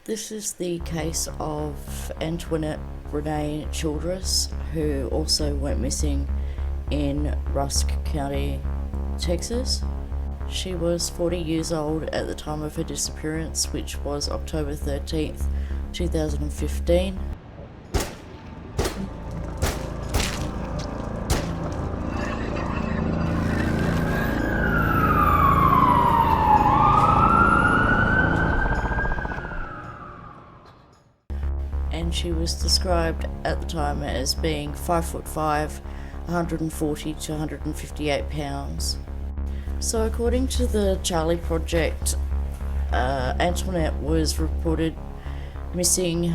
This is the case of Antoinette Renee Childress, who also went missing in Rusk County, Texas. She was 40 years old at the time of her disappearance, which was October 13th, 2015. And she was described at the time as being 5'5", 140 to 158 pounds. So according to the Charlie Project, Antoinette was reported missing,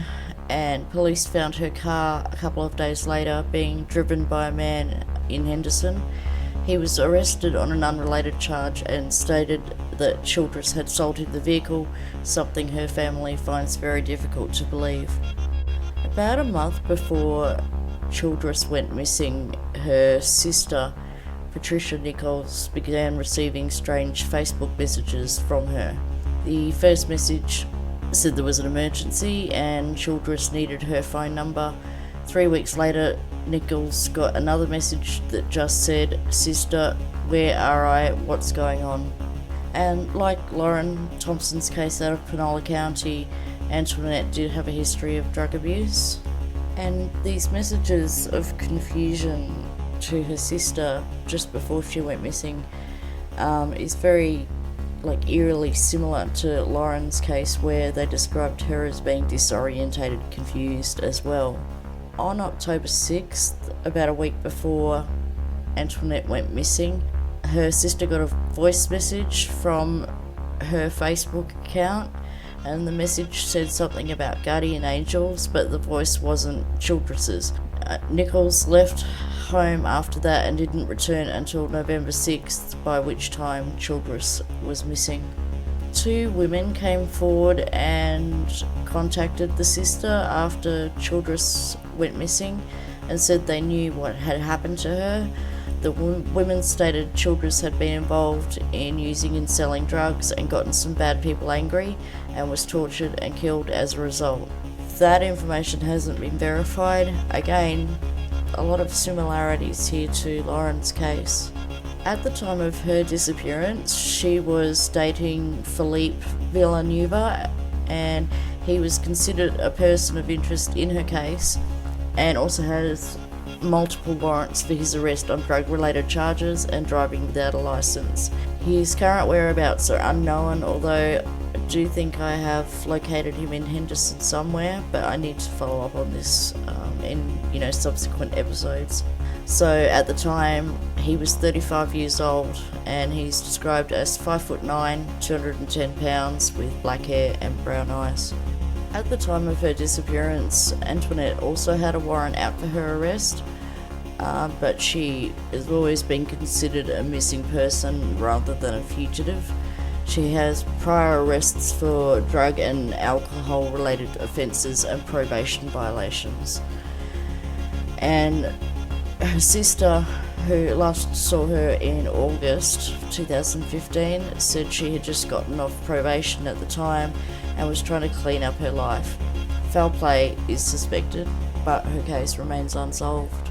and police found her car a couple of days later being driven by a man in Henderson. He was arrested on an unrelated charge and stated that Childress had sold him the vehicle, something her family finds very difficult to believe. About a month before Childress went missing, her sister, Patricia Nichols, began receiving strange Facebook messages from her. The first message said there was an emergency and Childress needed her phone number. 3 weeks later, Nichols got another message that just said, "Sister, where are I? What's going on?" And like Lauren Thompson's case out of Penola County, Antoinette did have a history of drug abuse. And these messages of confusion to her sister just before she went missing is very eerily similar to Lauren's case, where they described her as being disorientated, confused as well. On October 6th, about a week before Antoinette went missing, her sister got a voice message from her Facebook account, and the message said something about guardian angels, but the voice wasn't Childress's. Nichols left home after that and didn't return until November 6th, by which time Childress was missing. 2 women came forward and contacted the sister after Childress went missing and said they knew what had happened to her. The women stated Childress had been involved in using and selling drugs and gotten some bad people angry and was tortured and killed as a result. That information hasn't been verified. Again, a lot of similarities here to Lauren's case. At the time of her disappearance, she was dating Philippe Villanueva, and he was considered a person of interest in her case and also has multiple warrants for his arrest on drug-related charges and driving without a license. His current whereabouts are unknown, although I do think I have located him in Henderson somewhere, but I need to follow up on this in subsequent episodes. So at the time, he was 35 years old, and he's described as 5'9", 210 pounds with black hair and brown eyes. At the time of her disappearance, Antoinette also had a warrant out for her arrest, but she has always been considered a missing person rather than a fugitive. She has prior arrests for drug and alcohol related offences and probation violations. And her sister, who last saw her in August 2015, said she had just gotten off probation at the time and was trying to clean up her life. Foul play is suspected, but her case remains unsolved.